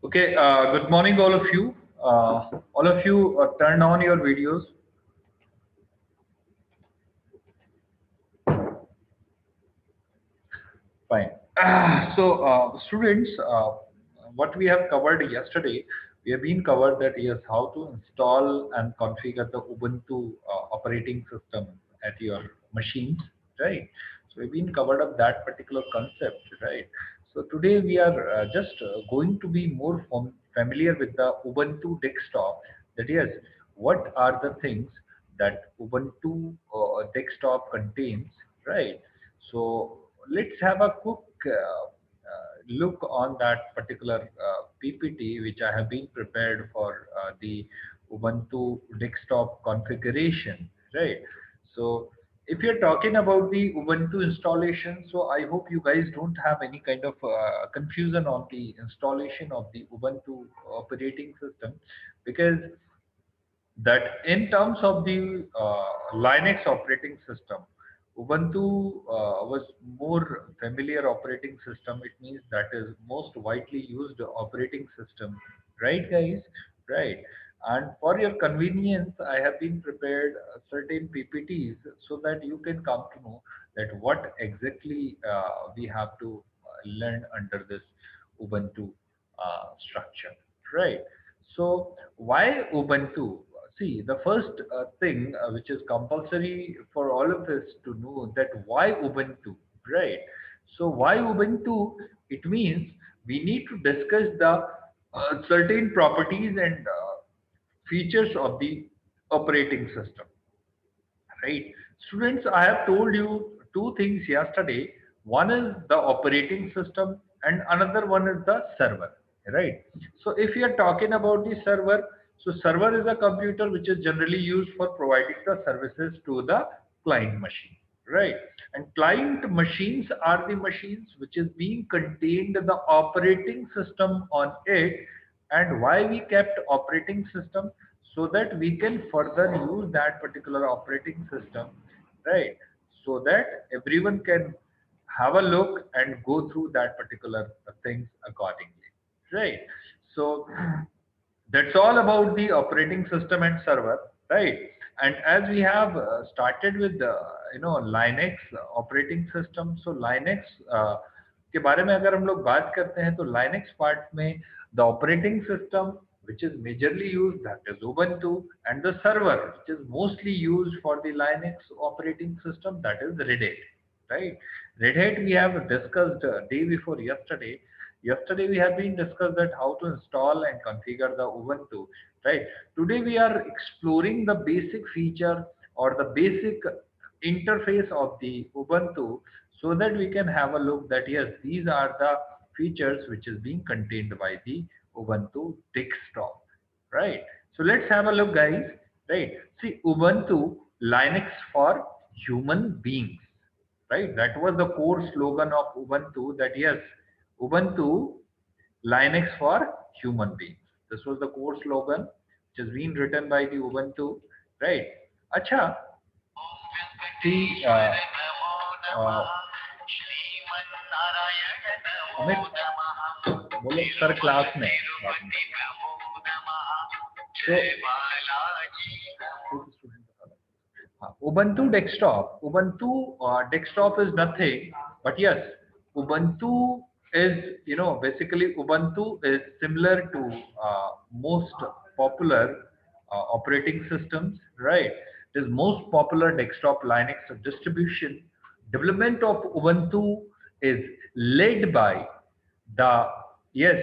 Okay, good morning, all of you. All of you, turn on your videos. Fine. Students, what we have covered yesterday, we have been covered that yes, how to install and configure the Ubuntu operating system at your machines, right? So we've been covered up that particular concept, right? So today we are just going to be more familiar with the Ubuntu desktop. That yes, what are the things that Ubuntu desktop contains, right? So let's have a quick look on that particular PPT which I have been prepared for the Ubuntu desktop configuration, right? So if you're talking about the Ubuntu installation, so I hope you guys don't have any kind of confusion on the installation of the Ubuntu operating system, because that in terms of the Linux operating system, Ubuntu was more familiar operating system. It means that is most widely used operating system, right, guys? Right. And for your convenience, I have been prepared certain PPTs so that you can come to know that what exactly we have to learn under this Ubuntu structure, right? So why Ubuntu? See, the first thing which is compulsory for all of us to know that why Ubuntu, right? So why Ubuntu? It means we need to discuss the certain properties and features of the operating system, right? Students, I have told you two things yesterday. One is the operating system and another one is the server, right? So if you are talking about the server, so server is a computer which is generally used for providing the services to the client machine, right? And client machines are the machines which is being contained the operating system on it. And why we kept operating system? So that we can further use that particular operating system, right? So that everyone can have a look and go through that particular things accordingly, right? So that's all about the operating system and server, right? And as we have started with the Linux operating system, so Linux के बारे में अगर हम लोग बात करते हैं तो Linux part में the operating system which is majorly used, that is Ubuntu, and the server which is mostly used for the Linux operating system, that is Red Hat, right? Red Hat we have discussed day before yesterday. Yesterday we have been discussed that how to install and configure the Ubuntu, right? Today we are exploring the basic feature or the basic interface of the Ubuntu, so that we can have a look that yes, these are the features which is being contained by the Ubuntu desktop, right? So let's have a look, guys, right? See, Ubuntu Linux for human beings, right? That was the core slogan of Ubuntu, that yes, Ubuntu Linux for human beings. This was the core slogan which has been written by the Ubuntu, right? Acha, see, uh, Amit बोलो sir class में तो Ubuntu desktop. Ubuntu desktop is nothing, but yes, Ubuntu is, basically Ubuntu is similar to most popular operating systems, right? It is most popular desktop Linux distribution. Development of Ubuntu is led by the, yes,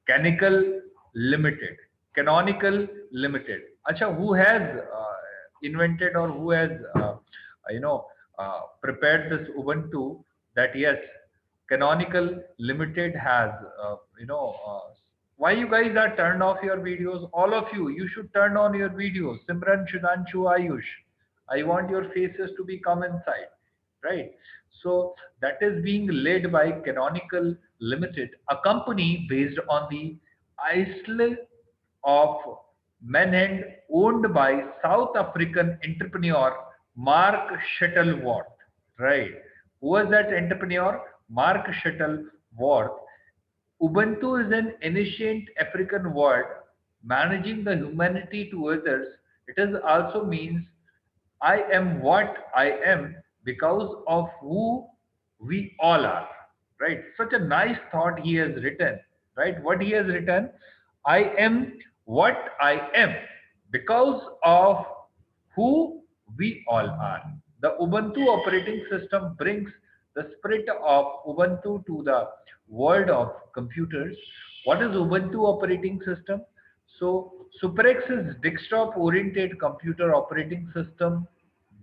Canonical Limited. Canonical Limited. Acha, who has invented or who has you know prepared this Ubuntu? That yes, Canonical Limited has why you guys are turned off your videos? All of you, you should turn on your videos. Simran, Shudanshu, Ayush, I want your faces to be come inside, right? So that is being led by Canonical Limited, a company based on the Isle of Manhand, owned by South African entrepreneur Mark Shuttleworth, right? Who was that entrepreneur? Mark Shuttleworth. Ubuntu is an ancient African word managing the humanity to others. It is also means I am what I am because of who we all are. Right? Such a nice thought he has written. Right? What he has written, I am what I am because of who we all are. The Ubuntu operating system brings the spirit of Ubuntu to the world of computers. What is Ubuntu operating system? So, SuperX is desktop-oriented computer operating system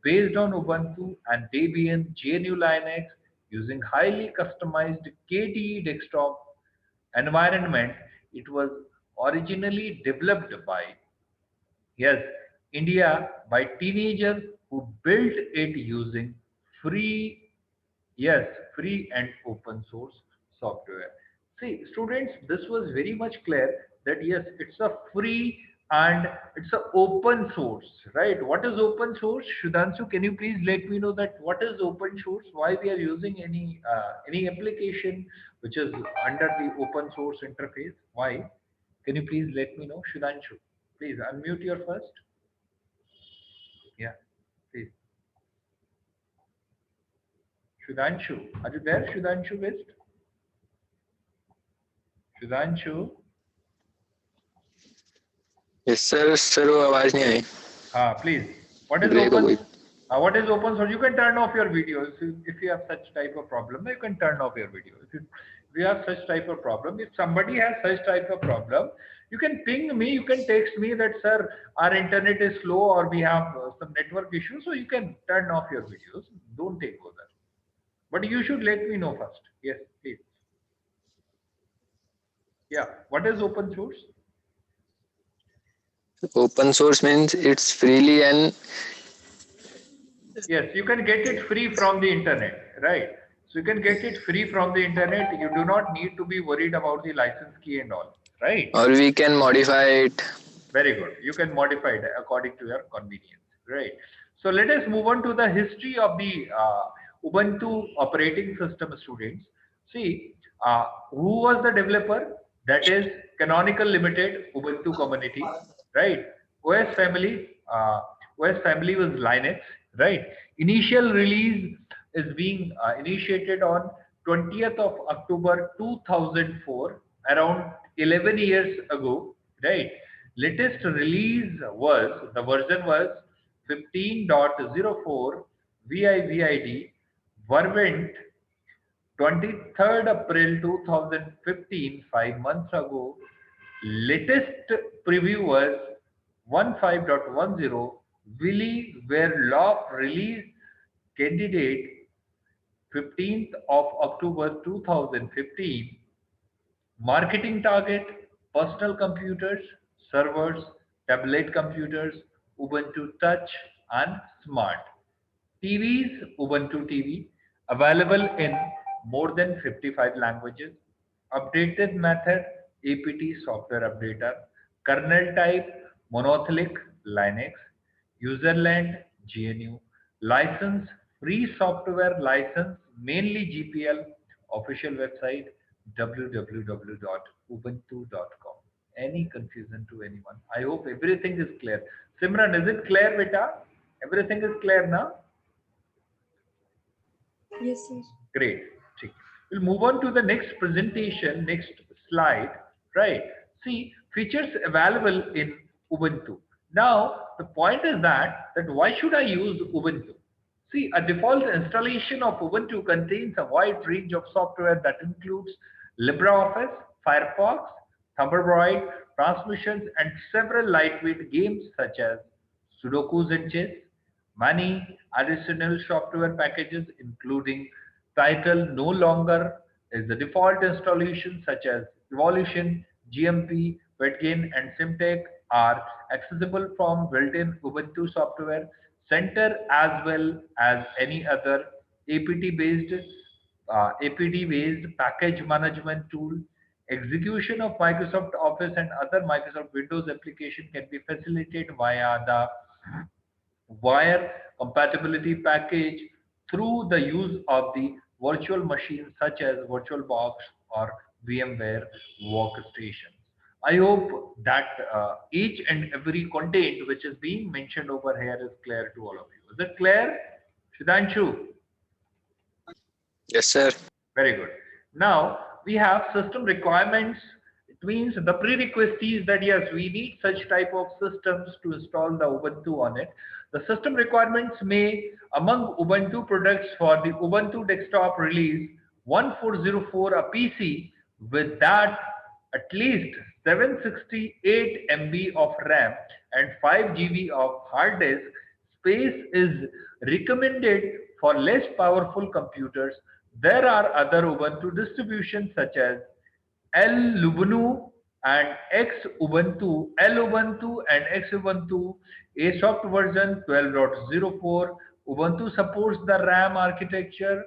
based on Ubuntu and Debian GNU Linux using highly customized KDE desktop environment. It was originally developed by, yes, India, by teenagers who built it using free, yes, free and open source software. See, students, this was very much clear that yes, it's a free and it's a open source, right? What is open source? Shudhanshu, can you please let me know that what is open source? Why we are using any application which is under the open source interface? Why? Can you please let me know, Shudhanshu? Please unmute your first. Yeah, please. Shudhanshu, are you there? Shudhanshu West? Shudhanshu? Yes sir sir वो आवाज नहीं आई Please. What is break हो open? गई What is open source? You can turn off your video. If you have such type of problem, you can turn off your video. If you have such type of problem, if somebody has such type of problem, you can ping me, you can text me that, sir, our internet is slow or we have some network issues. So you can turn off your videos. Don't take over. But you should let me know first. Yes, please. Yeah. What is open source? Open source means it's freely and Yes, you can get it free from the internet, right? So you can get it free from the internet. You do not need to be worried about the license key and all, right? और we can modify it Very good. You can modify it according to your convenience, right? So let us move on to the history of the Ubuntu operating system, students. See, who was the developer? That is Canonical Limited Ubuntu Community, right? OS family, OS family was Linux, right? Initial release is being initiated on 20th of October 2004, around 11 years ago, right? Latest release was, the version was 15.04 VIVID, Vervent 23rd April 2015, 5 months ago. Latest preview was 15.10 Willy Verlof release candidate 15th of October 2015. Marketing target, personal computers, servers, tablet computers, Ubuntu Touch and Smart. TVs, Ubuntu TV, available in more than 55 languages. Updated method, APT software updater. Kernel type, monolithic Linux. Userland, GNU. License, free software license, mainly GPL. Official website, www.ubuntu.com. Any confusion to anyone? I hope everything is clear. Simran, is it clear, beta? Everything is clear now? Yes, sir. Great. We'll move on to the next presentation, next slide, right? See, features available in Ubuntu. Now, the point is that why should I use Ubuntu? See, a default installation of Ubuntu contains a wide range of software that includes LibreOffice, Firefox, Thunderbird, transmissions, and several lightweight games such as Sudokus and chess. Many additional software packages, including Title, no longer is the default installation, such as Evolution, GMP, Wetgain, and Simtech, are accessible from built-in Ubuntu Software Center as well as any other APT-based APD-based package management tool. Execution of Microsoft Office and other Microsoft Windows application can be facilitated via the wire compatibility package through the use of the virtual machines such as VirtualBox or VMware workstations. I hope that each and every content which is being mentioned over here is clear to all of you. Is it clear, Shudanshu? Yes, sir. Very good. Now we have system requirements. It means the prerequisites that yes, we need such type of systems to install the Ubuntu on it. The system requirements may among Ubuntu products for the Ubuntu desktop release 1404 a PC with that at least 768 MB of RAM and 5 GB of hard disk space is recommended for less powerful computers. There are other Ubuntu distributions such as Lubuntu and Ubuntu and X Ubuntu, a soft version 12.04. Ubuntu supports the RAM architecture.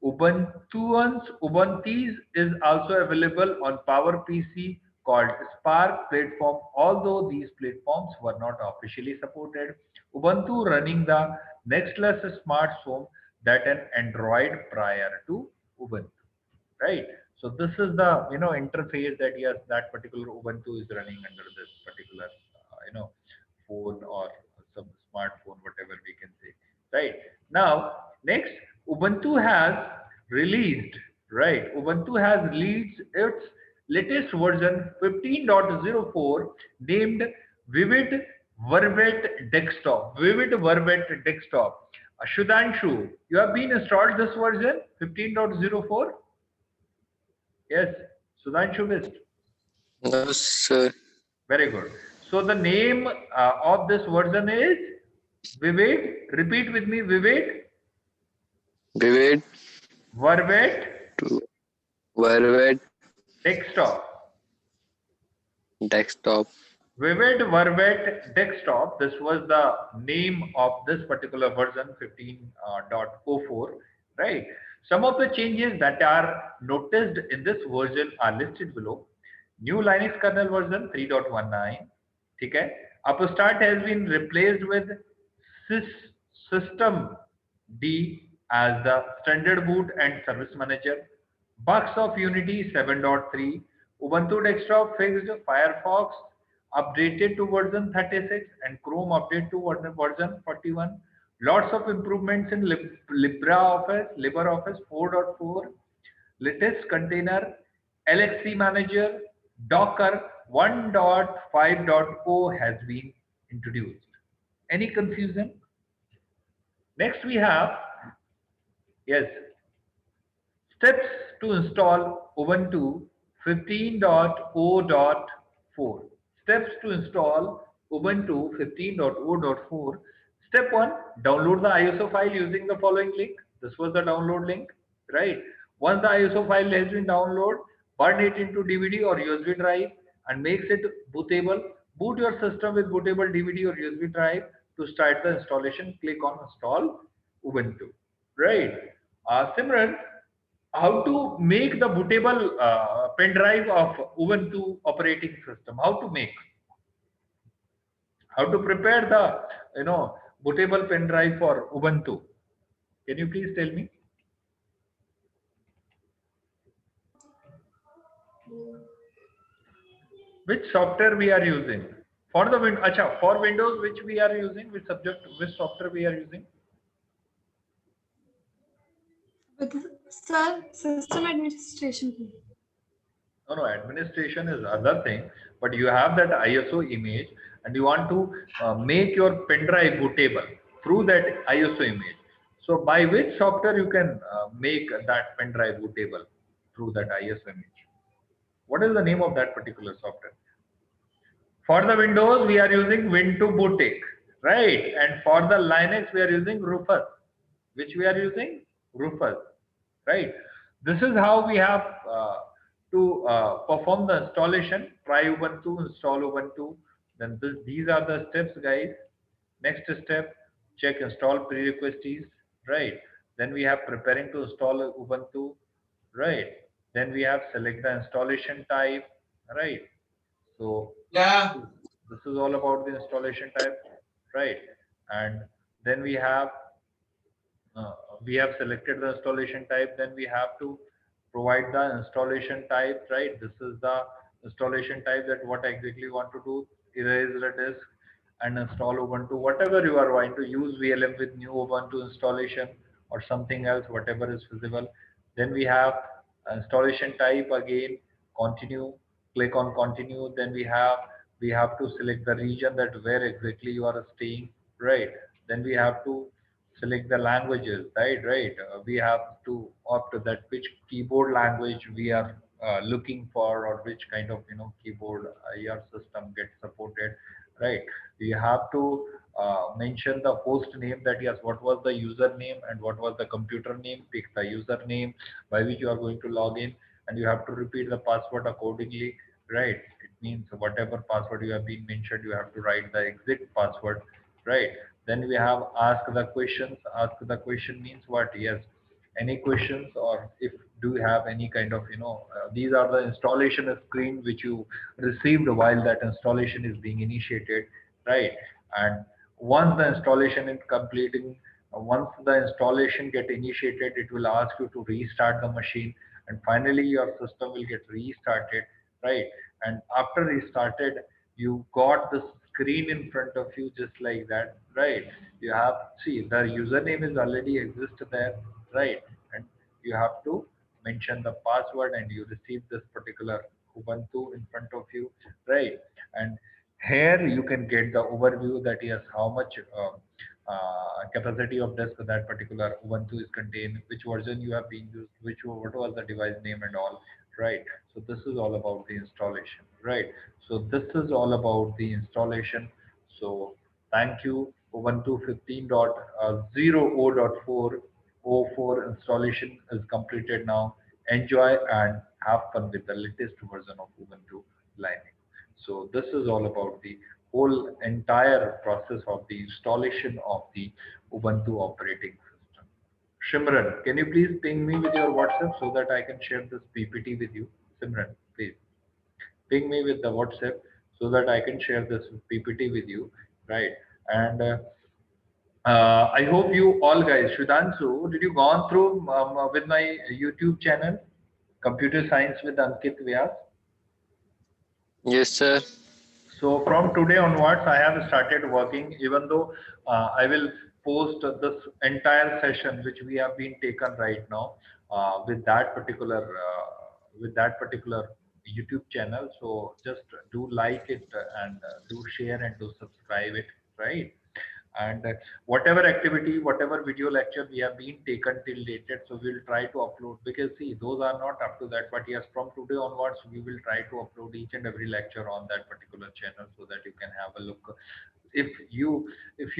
Ubuntu's is also available on PowerPC called Spark platform, although these platforms were not officially supported. Ubuntu running the Nextless smartphone that an Android prior to Ubuntu, right? So this is the interface that yes, that particular Ubuntu is running under this particular phone or some smartphone, whatever we can say, right? Now, next, Ubuntu has released, right? Ubuntu has released its latest version 15.04 named Vivid Verbet Desktop. Vivid Verbet Desktop. Shudhanshu, you have been installed this version 15.04? Yes, Sudhanshu missed. No, sir. Very good. So the name of this version is Vivid. Repeat with me, Vivid Vivid Verbet to Vervet Desktop. desktop. Vivid Verbet Desktop. This was the name of this particular version 15.04, right? Some of the changes that are noticed in this version are listed below. New Linux kernel version 3.19. ठीक है? Upstart has been replaced with System D as the standard boot and service manager. Bugs of Unity 7.3. Ubuntu desktop fixed. Firefox updated to version 36 and Chrome update to version 41. Lots of improvements in LibreOffice 4.4. Latest container, LXC manager, Docker 1.5.0 has been introduced. Any confusion? Next we have, yes, steps to install Ubuntu 15.0.4. Steps to install Ubuntu 15.0.4. Step 1, download the ISO file using the following link. This was the download link, right? Once the ISO file has been downloaded, burn it into DVD or USB drive and makes it bootable. Boot your system with bootable DVD or USB drive. To start the installation, click on install Ubuntu, right? Simran, how to make the bootable pen drive of Ubuntu operating system? How to make? How to prepare the bootable pen drive for Ubuntu? Can you please tell me which software we are using for the Acha, for Windows which we are using? Which software we are using? With sir, system administration. No, no, administration is other thing, but you have that ISO image and you want to make your pen drive bootable through that ISO image. So by which software you can make that pen drive bootable through that ISO image? What is the name of that particular software? For the Windows, we are using Win2Bootec, right? And for the Linux, we are using Rufus. Which we are using? Rufus, right? This is how we have to perform the installation. Try Ubuntu, install Ubuntu. Then these are the steps, guys. Next step, check install prerequisites, right? Then we have preparing to install Ubuntu, right? Then we have select the installation type, right? So Yeah. this is all about the installation type, right? And then uh, we have selected the installation type. Then we have to provide the installation type, right? This is the installation type, that what exactly you want to do, erase the disk and install Ubuntu, whatever you are going to use VLM with new Ubuntu installation or something else, whatever is feasible. Then we have installation type again, continue, click on continue. Then we have to select the region, that where exactly you are staying, right? Then we have to select the languages, right. We have to opt that which keyboard language we are looking for, or which kind of keyboard your system gets supported, right? You have to mention the host name, that yes, what was the username and what was the computer name. Pick the username by which you are going to log in, and you have to repeat the password accordingly, right? It means whatever password you have been mentioned, you have to write the exact password, right? Then we have ask the questions. Ask the question means what? Yes, any questions, or if do you have any kind of these are the installation screen which you received while that installation is being initiated, right? And once the installation is completing, once the installation get initiated, it will ask you to restart the machine, and finally your system will get restarted, right? And after restarted, you got the screen in front of you just like that, right? You have, see, the username is already exist there, right? And you have to mention the password, and you receive this particular Ubuntu in front of you, right? And here you can get the overview, that yes, how much capacity of disk that particular Ubuntu is contained, which version you have been used, what was the device name and all, right? So this is all about the installation, right? So this is all about the installation. So thank you. Ubuntu 15.0.4 installation is completed now. Enjoy and have fun with the latest version of Ubuntu Linux. So this is all about the whole entire process of the installation of the Ubuntu operating system. Shimran, can you please ping me with your WhatsApp so that I can share this PPT with you? Simran, please ping me with the WhatsApp so that I can share this PPT with you, right? And I hope you all guys, Shudhansu, did you gone through with my YouTube channel, Computer Science with Ankit Vyas? Yes, sir. So from today onwards, I have started working, even though I will post this entire session which we have been taken right now with that particular YouTube channel. So just do like it and do share and do subscribe it, right? And whatever activity, whatever video lecture we have been taken till dated, so we'll try to upload, because see, those are not up to that, but yes, from today onwards we will try to upload each and every lecture on that particular channel so that you can have a look. If you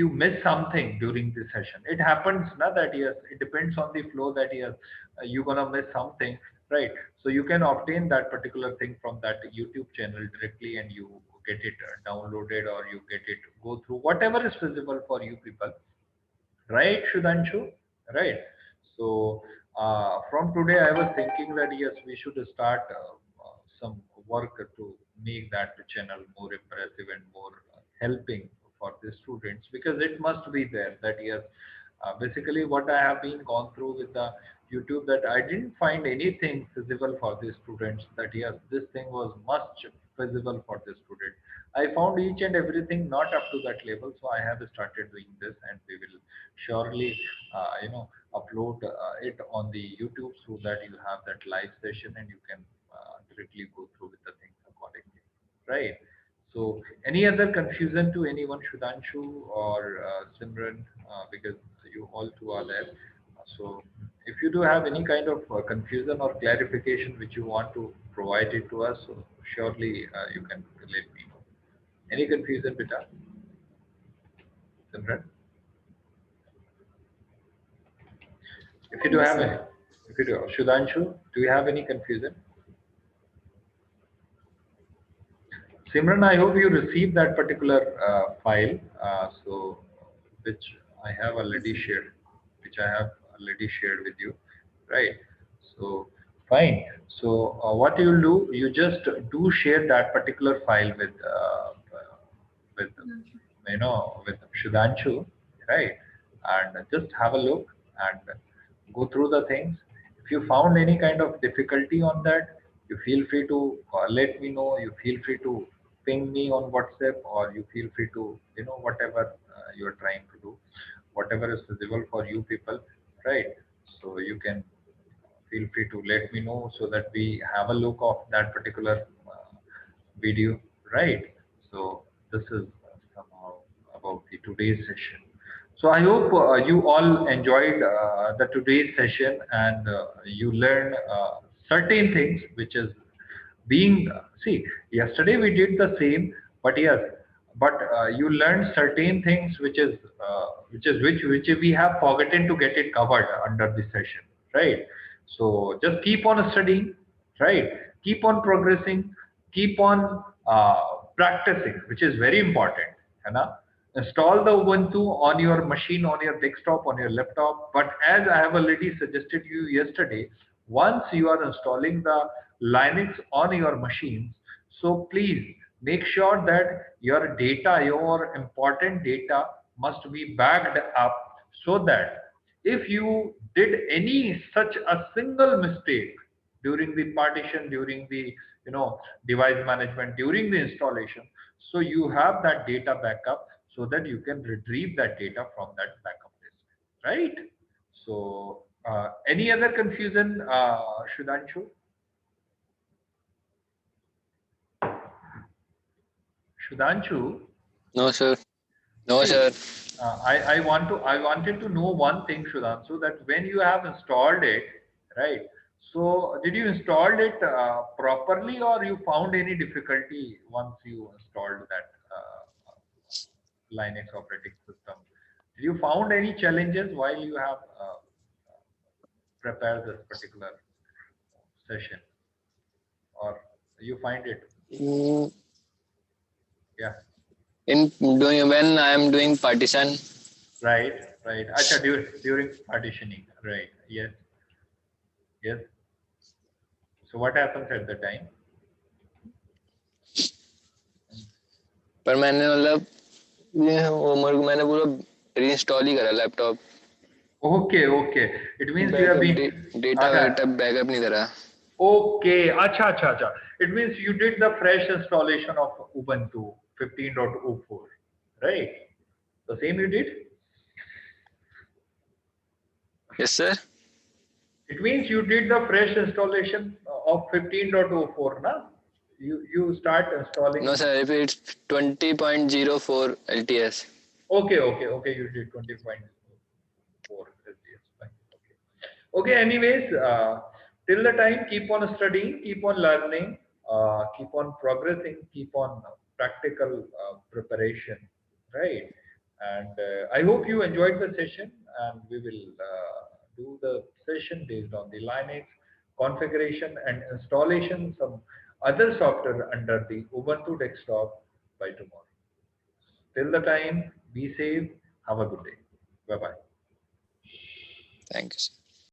miss something during the session, it happens now, that yes, it depends on the flow, that yes, you're gonna miss something, right? So you can obtain that particular thing from that YouTube channel directly, and you get it downloaded, or you get it, go through whatever is feasible for you people, right, Shudhanshu? Right. So from today, I was thinking that yes, we should start some work to make that channel more impressive and more helping for the students, because it must be there that yes, basically what I have been gone through with the YouTube, that I didn't find anything feasible for the students, that yes, this thing was much feasible for the student. I found each and everything not up to that level, so I have started doing this, and we will surely, upload it on the YouTube so that you have that live session and you can directly go through with the things accordingly, right? So, any other confusion to anyone, Shudhanshu or Simran, because you all two are there. So, if you do have any kind of confusion or clarification which you want to provide it to us, so surely you can let me know. Any confusion, Bita? Simran? If you do Yes, have sir. any, if you do, Shudhanshu, do you have any confusion? Simran, I hope you received that particular file, so which I have Yes, already sir. shared, which I have already shared with you, right? So fine. So what you will do, you just do share that particular file with Okay. with Shudhanshu, right? And just have a look and go through the things. If you found any kind of difficulty on that, you feel free to let me know. You feel free to ping me on WhatsApp, or you feel free to, whatever you are trying to do, whatever is visible for you people, right? So you can feel free to let me know so that we have a look of that particular video, right? So this is somehow about the today's session. So I hope you all enjoyed the today's session, and you learn certain things, which is being, see, yesterday we did the same, but yes, but you learned certain things, which we have forgotten to get it covered under this session, right? So just keep on studying, right? Keep on progressing, keep on practicing, which is very important, है ना? Install the Ubuntu on your machine, on your desktop, on your laptop. But as I have already suggested you yesterday, once you are installing the Linux on your machines, so please make sure that your data, your important data, must be backed up, so that if you did any such a single mistake during the partition, during the device management, during the installation, so you have that data backup, so that you can retrieve that data from that backup disk, right? So any other confusion, Shudanshu? Shudanshu, No, sir. No, see, sir. I wanted to know one thing, Shudanshu, that when you have installed it, right? So did you install it properly, or you found any difficulty once you installed that Linux operating system? Did you found any challenges while you have prepared this particular session, or you find it? Mm, Yeah, In doing when I am doing partition, right, right. Acha, during partitioning, right? Yes, yes. So what happens at the time? पर मैंने मतलब ये वो मैंने पूरा reinstall ही करा laptop Okay, okay. It means you have backup been. Data Acha, data backup नहीं करा. okay. Acha, acha, acha. It means you did the fresh installation of Ubuntu 15.04, right? The same you did? Yes, sir. It means you did the fresh installation of 15.04, na? You start No, installing. sir. If it's 20.04 LTS. Okay, okay, okay. You did 20.4. Yes, fine. Okay. Okay. Anyways, till the time, keep on studying, keep on learning, keep on progressing, keep on practical preparation, right? And I hope you enjoyed the session, and we will do the session based on the Linux configuration and installation some other software under the Ubuntu desktop by tomorrow. Till the time, be safe. Have a good day. Bye bye. Thank you, sir.